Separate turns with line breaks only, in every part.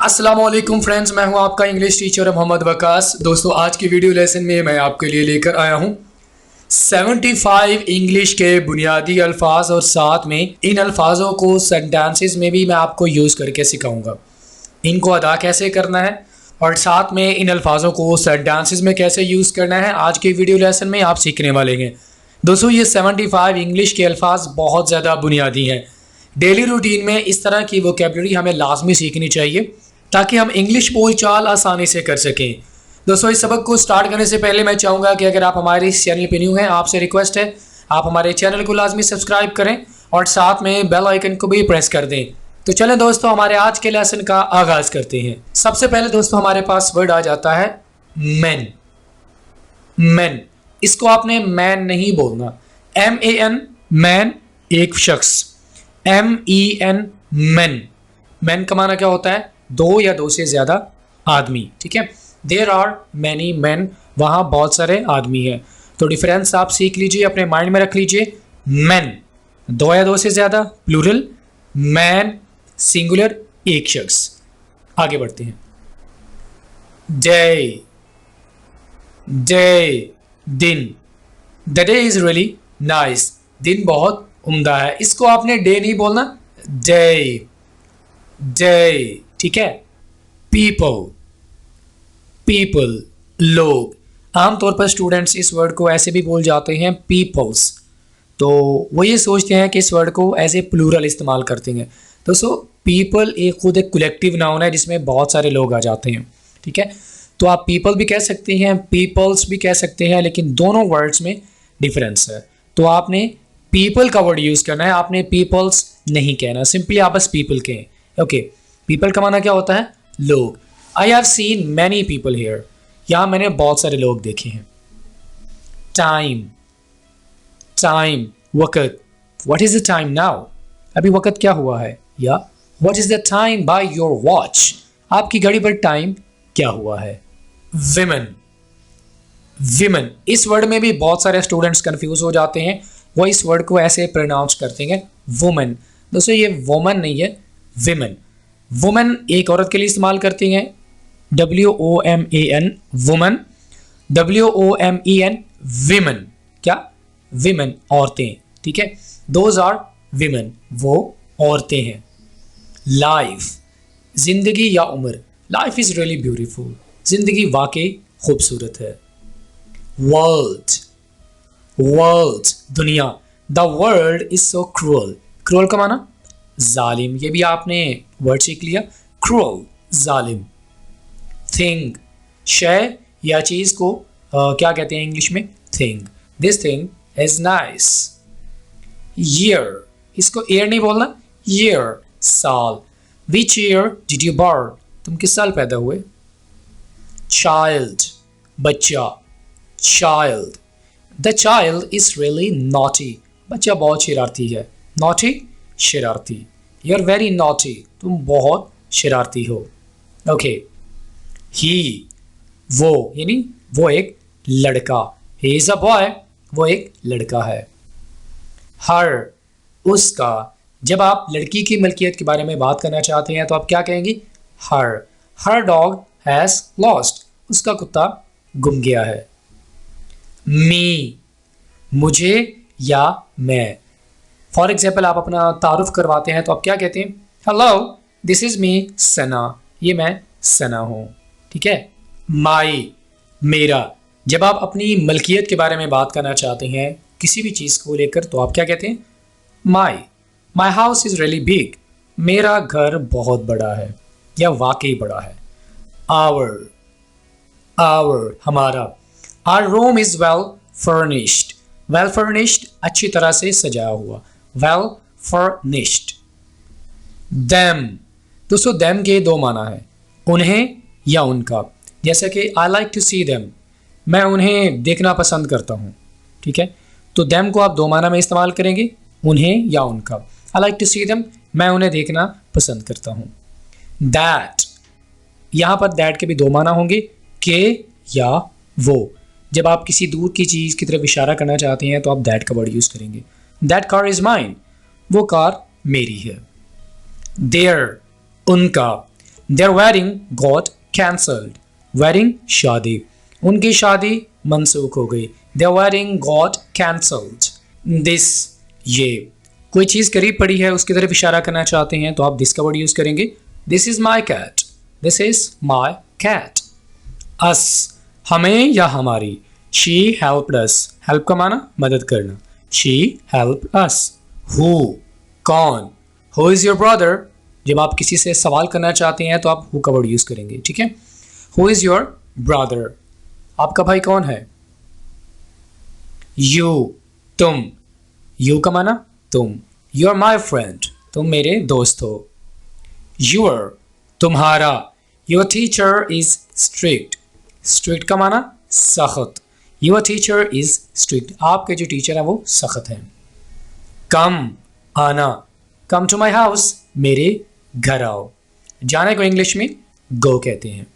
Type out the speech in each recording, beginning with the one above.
अस्सलामुअलैकुम फ्रेंड्स, मैं हूं आपका इंग्लिश टीचर मोहम्मद वकास। दोस्तों, आज की वीडियो लेसन में मैं आपके लिए लेकर आया हूं 75 इंग्लिश के बुनियादी अल्फाज और साथ में इन अल्फाजों को सेंटेंसेस में भी मैं आपको यूज़ करके सिखाऊंगा। इनको अदा कैसे करना है और साथ में इन अल्फाजों को सेंटेंसेस में कैसे यूज़ करना है आज के वीडियो लेसन में आप सीखने वाले हैं। दोस्तों, ये 75 इंग्लिश के अल्फाज बहुत ज़्यादा बुनियादी हैं। डेली रूटीन में इस तरह की वोकेबलरी हमें लाजमी सीखनी चाहिए ताकि हम इंग्लिश बोलचाल आसानी से कर सकें। दोस्तों, इस सबक को स्टार्ट करने से पहले मैं चाहूँगा कि अगर आप हमारे इस चैनल पर न्यू हैं, आपसे रिक्वेस्ट है आप हमारे चैनल को लाजमी सब्सक्राइब करें और साथ में बेल आइकन को भी प्रेस कर दें। तो चलें दोस्तों, हमारे आज के लेसन का आगाज़ करते हैं। सबसे पहले दोस्तों हमारे पास वर्ड आ जाता है मैन। मैन, इसको आपने मैन नहीं बोलना, MAN मैन, एक शख्स। MEN man. मैन का माना क्या होता है? दो या दो से ज़्यादा आदमी। ठीक है, देयर आर मैनी मैन, वहाँ बहुत सारे आदमी हैं। तो डिफरेंस आप सीख लीजिए, अपने माइंड में रख लीजिए। मैन दो या दो से ज़्यादा, प्लूरल। मैन सिंगुलर, एक शख्स। आगे बढ़ते हैं। डे, डे दिन। The day is really nice, दिन बहुत उम्दा है। इसको आपने डे नहीं बोलना, डे, डे। ठीक है। पीपल, पीपल लोग। आमतौर पर स्टूडेंट्स इस वर्ड को ऐसे भी बोल जाते हैं पीपल्स, तो वो ये सोचते हैं कि इस वर्ड को एज ए प्लूरल इस्तेमाल करते हैं। दोस्तों, पीपल खुद एक कलेक्टिव नाउन है जिसमें बहुत सारे लोग आ जाते हैं। ठीक है, तो आप पीपल भी कह सकते हैं, पीपल्स भी कह सकते हैं, लेकिन दोनों वर्ड्स में डिफरेंस है। तो आपने पीपल का वर्ड यूज़ करना है, आपने पीपल्स नहीं कहना, सिंपली आप बस पीपल कहें। ओके, पीपल का माना क्या होता है? लोग। I have seen many people here, यहाँ मैंने बहुत सारे लोग देखे हैं। टाइम, टाइम वक़्त। What is the time now, अभी वक़्त क्या हुआ है? या what is the time by your watch, आपकी घड़ी पर टाइम क्या हुआ है? विमेन, विमेन, इस वर्ड में भी बहुत सारे स्टूडेंट्स कंफ्यूज हो जाते हैं, वो इस वर्ड को ऐसे प्रोनाउंस करते हैं वुमेन। दोस्तों, ये वुमन नहीं है, विमेन। वुमेन एक औरत के लिए इस्तेमाल करते हैं, WOMAN वुमन, WOMEN विमेन। क्या? विमेन, औरतें। ठीक है, दोज आर विमेन, वो औरतें हैं। लाइफ, जिंदगी या उम्र। लाइफ इज़ रियली ब्यूटीफुल, जिंदगी वाकई खूबसूरत है। वर्ल्ड, वर्ल्ड दुनिया। The world is so cruel, cruel का माना जालिम, ये भी आपने वर्ड सीख लिया, क्रूअल, जालिम। थिंग, शय या चीज़ को क्या कहते हैं इंग्लिश में? Thing. This thing is nice. Year, इसको ईयर नहीं बोलना, ईयर साल। Which year did you born, तुम किस साल पैदा हुए? चाइल्ड, बच्चा, child. The child is really naughty, बच्चा बहुत शरारती है। नॉटी, शरारती। यू आर वेरी नॉटी, तुम बहुत शरारती हो। ओके, ही, वो, यानी वो एक लड़का। ही इज अ बॉय, वो एक लड़का है। हर, उसका। जब आप लड़की की मलकियत के बारे में बात करना चाहते हैं तो आप क्या कहेंगी? हर। हर डॉग हैज लॉस्ट, उसका कुत्ता गुम गया है। मी, मुझे या मैं। फॉर एग्जाम्पल, आप अपना तारुफ करवाते हैं तो आप क्या कहते हैं? हेलो, दिस इज मी सना, ये मैं सना हूँ। ठीक है। माई, मेरा। जब आप अपनी मलकियत के बारे में बात करना चाहते हैं किसी भी चीज़ को लेकर तो आप क्या कहते हैं? My. My house is really big, मेरा घर बहुत बड़ा है या वाकई बड़ा है। आवर, आवर हमारा। Our room is well furnished, well furnished अच्छी तरह से सजाया हुआ, वेल फर्निश्ड। देम, दोस्तों देम के दो माना है, उन्हें या उनका। जैसे कि I like to see them, मैं उन्हें देखना पसंद करता हूँ। ठीक है, तो देम को आप दो माना में इस्तेमाल करेंगे, उन्हें या उनका। I like to see them, मैं उन्हें देखना पसंद करता हूँ। दैट, यहाँ पर दैट के भी दो माना होंगे, के या वो। जब आप किसी दूर की चीज़ की तरफ इशारा करना चाहते हैं तो आप दैट का वर्ड यूज़ करेंगे। दैट कार इज़ माइन, वो कार मेरी है। देयर, उनका। Their wedding got cancelled. Wedding शादी, उनकी शादी मनसूख हो गई. Their wedding got cancelled. This ये, कोई चीज़ करीब पड़ी है उसकी तरफ इशारा करना चाहते हैं तो आप this का वर्ड यूज़ करेंगे. This is my cat. This is my cat. Us हमें या हमारी. She helped us. Help का माना मदद करना. She helped us. Who कौन. Who is your brother? जब आप किसी से सवाल करना चाहते हैं तो आप who का वर्ड यूज़ करेंगे. ठीक है. Who is your brother? आपका भाई कौन है. You तुम. You का माना तुम. You are my friend. तुम मेरे दोस्त हो. Your तुम्हारा. Your teacher is strict. Strict का माना सख्त. Your teacher is strict. आपके जो टीचर हैं वो सख्त हैं. Come आना. Come to my house. मेरे घर आओ. जाने को इंग्लिश में go कहते हैं.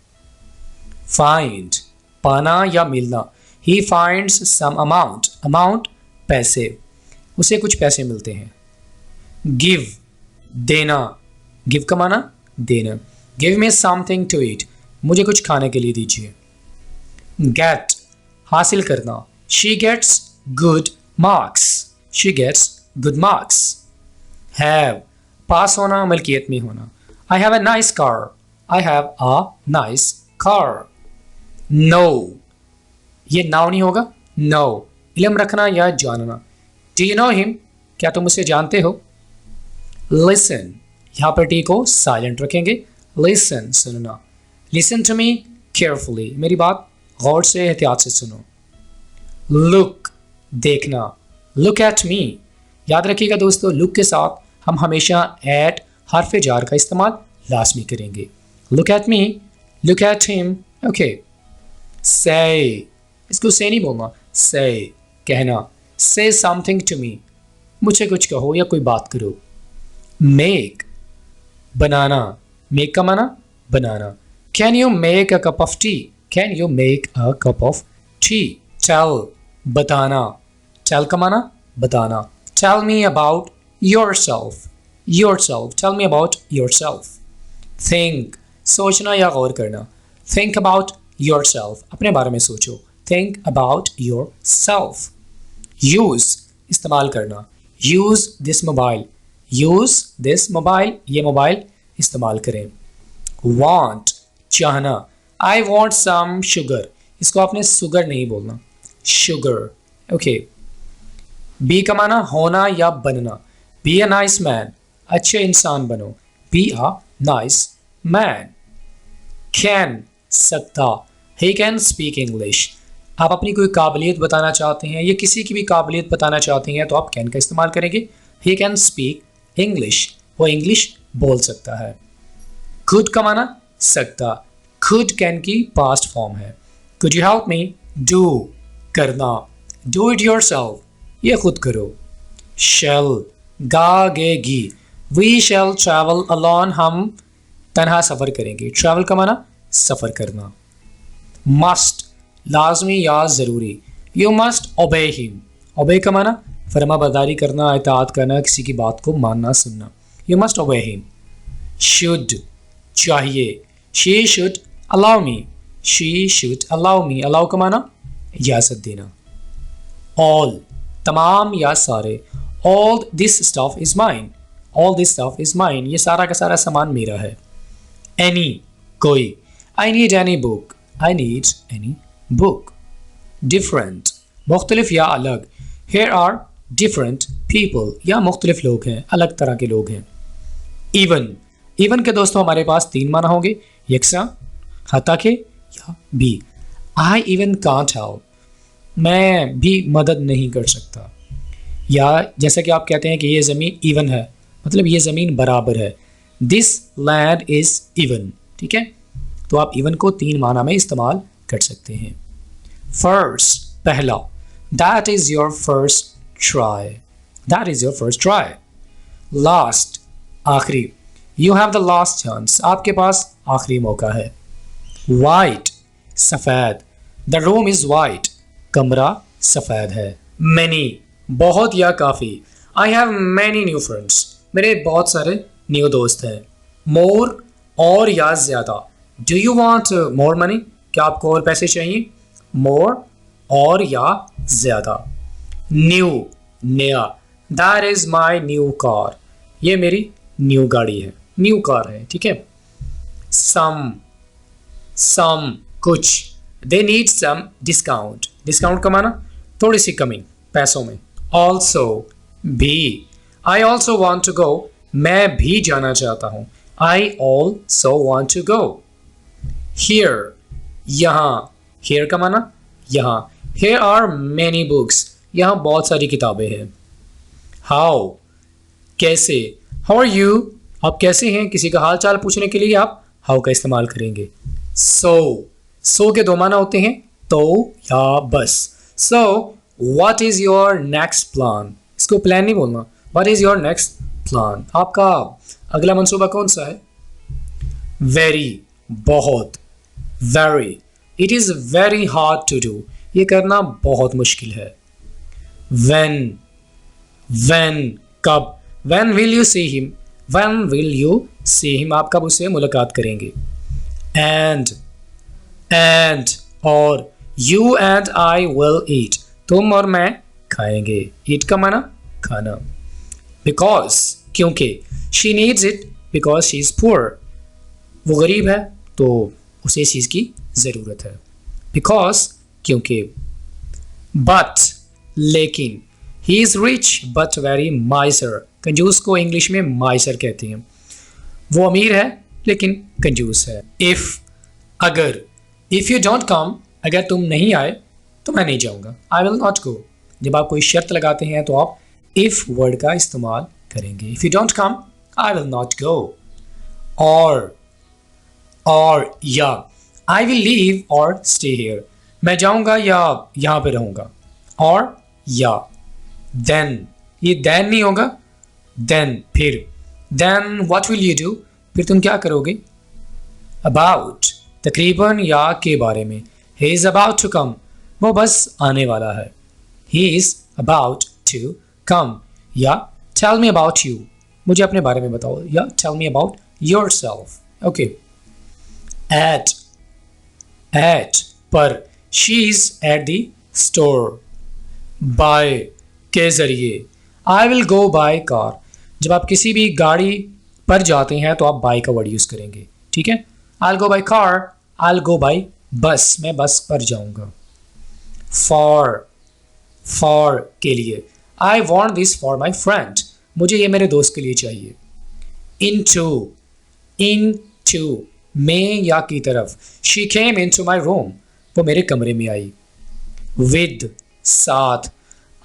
Find पाना या मिलना. He finds some amount. Amount पैसे. उसे कुछ पैसे मिलते हैं. Give देना. Give का माना देना. Give me something to eat. मुझे कुछ खाने के लिए दीजिए. Get हासिल करना. She gets good marks. She gets good marks. Have पास होना, मलकियत में होना. I have a nice car. I have a nice car. Know ये नाउ नहीं होगा. Know इल्म रखना या जानना. Do you know him? क्या तुम उसे जानते हो. Listen यहाँ पर टी को साइलेंट रखेंगे. Listen सुनना. Listen to me carefully. मेरी बात गौर से एहतियात से सुनो. Look देखना. Look at me. याद रखिएगा दोस्तों, look के साथ हम हमेशा at हर्फ जार का इस्तेमाल लाजमी करेंगे. Look at me. Look at him. Okay. Say इसको say नहीं बोलना. Say कहना. Say something to me. मुझे कुछ कहो या कोई बात करो. Make बनाना. Make का माना बनाना. Can you make a cup of tea? Can you make a cup of tea? Tell बताना. Tell का माना बताना. Tell me about yourself. Yourself. Tell me about yourself. Think सोचना या गौर करना. Think about yourself. अपने बारे में सोचो. Think about yourself. Use इस्तेमाल करना. Use this mobile. Use this mobile. ये मोबाइल इस्तेमाल करें. Want चाहना. I want some sugar. इसको आपने sugar नहीं बोलना. Sugar. Okay. Be का माना होना या बनना. Be a nice man. अच्छे इंसान बनो. Be a nice man. Can सकता. He can speak English. आप अपनी कोई काबिलियत बताना चाहते हैं या किसी की भी काबिलियत बताना चाहते हैं तो आप can का इस्तेमाल करेंगे. He can speak English. वो इंग्लिश बोल सकता है. Could का माना सकता. Could can की past form है. Could you help me? Do करना. Do it yourself. ये खुद करो. Shall गागेगी. We shall travel alone. हम तन्हा सफ़र करेंगे. Travel का माना सफ़र करना. Must लाजमी या ज़रूरी. You must obey him. Obey का माना फरमाबरदारी करना, इताअत करना, किसी की बात को मानना सुनना. You must obey him. Should चाहिए. She should allow me. She should allow me. Allow का माना इजाज़त देना. All तमाम या सारे. All this stuff is mine. All this stuff is mine. ये सारा का सारा सामान मेरा है. Any कोई. I need any book. I need any book. Different मुख्तलिफ या अलग. Here are different people. या मुख्तलिफ लोग हैं, अलग तरह के लोग हैं. Even इवन के दोस्तों हमारे पास तीन माना होंगे. यकसा, हता के या भी. I even can't help. मैं भी मदद नहीं कर सकता. या जैसा कि आप कहते हैं कि ये ज़मीन इवन है, मतलब ये ज़मीन बराबर है. This land is even. ठीक है, तो आप इवन को तीन माना में इस्तेमाल कर सकते हैं. First पहला. That is your first try. That is your first try. Last आखिरी. You have the last chance. आपके पास आखिरी मौका है. White सफ़ेद. The room is white. कमरा सफ़ेद है. Many बहुत या काफ़ी. I have many new friends. मेरे बहुत सारे न्यू दोस्त हैं. More और या ज़्यादा। Do you want more money, क्या आपको और पैसे चाहिए? मोर और या ज़्यादा। न्यू नया, that is my new car, ये मेरी न्यू गाड़ी है, न्यू कार है, ठीक है। सम कुछ, they need some discount, discount का माना थोड़ी सी कमी पैसों में। ऑल्सो भी, I also want to go, मैं भी जाना चाहता हूँ। I also want to go. Here यहाँ, हियर का माना यहाँ। हियर आर मैनी बुक्स, यहाँ बहुत सारी किताबें हैं। हाउ कैसे, हाउ आर यू, आप कैसे हैं, किसी का हाल चाल पूछने के लिए आप हाउ का इस्तेमाल करेंगे। सो के दो माना होते हैं, तो या बस। So what is your next plan, इसको प्लान नहीं बोलना, what is your next plan, आपका अगला मंसूबा कौन सा है। वेरी बहुत, very, it is very hard to do, ये करना बहुत मुश्किल है। when कब, when will you see him, when will you see him, आप कब उससे मुलाकात करेंगे। and और you and I will eat, तुम और मैं खाएंगे। eat का माना खाना। because क्योंकि, she needs it because she is poor, वो गरीब है तो उसे इस चीज़ की ज़रूरत है। because क्योंकि। but लेकिन, he is rich but very miser, कंजूस को इंग्लिश में माइसर कहते हैं, वो अमीर है लेकिन कंजूस है। if अगर, if you don't come, अगर तुम नहीं आए तो मैं नहीं जाऊंगा। I will not go, जब आप कोई शर्त लगाते हैं तो आप if वर्ड का इस्तेमाल करेंगे। if you don't come, I will not go। और या, I will leave or stay here, मैं जाऊंगा या यहाँ पे रहूंगा। और या, then, ये then नहीं होगा, then फिर, then what will you do, फिर तुम क्या करोगे। about तकरीबन या के बारे में, he is about to come, वो बस आने वाला है। he is about to come। या tell me about you, मुझे अपने बारे में बताओ, या tell me about yourself। okay। at पर, she is at the store, by के जरिए, I will go by car, जब आप किसी भी गाड़ी पर जाते हैं तो आप by का वर्ड यूज करेंगे, ठीक है। I'll go by car, I'll go by बस, मैं बस पर जाऊंगा। for के लिए, I want this for my friend, मुझे ये मेरे दोस्त के लिए चाहिए। into में या की तरफ, she came into my room, वो मेरे कमरे में आई। with साथ,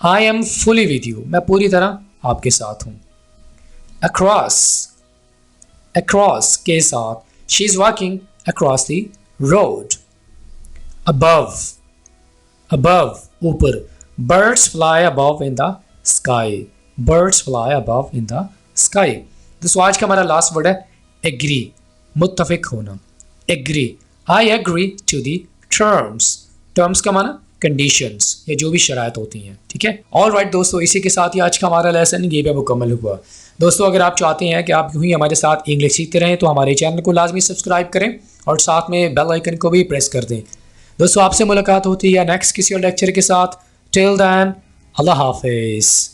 I am fully with you, मैं पूरी तरह आपके साथ हूँ। across के साथ, she is walking across the road। above ऊपर, birds fly above in the sky, birds fly above in the sky। दोस्तों आज का हमारा लास्ट वर्ड है agree, मुत्तफिक होना। agree, I agree to the terms का माना कंडीशंस, या जो भी शराइत होती हैं, ठीक है। ऑल राइट दोस्तों, इसी के साथ ही आज का हमारा लेसन ये भी मुकम्मल हुआ। दोस्तों अगर आप चाहते हैं कि आप यूं ही हमारे साथ इंग्लिश सीखते रहें तो हमारे चैनल को लाजमी सब्सक्राइब करें और साथ में बेल आइकन को भी प्रेस कर दें। दोस्तों आपसे मुलाकात होती है नेक्स्ट किसी और लेक्चर के साथ। टिल देन, अल्लाह हाफिज़।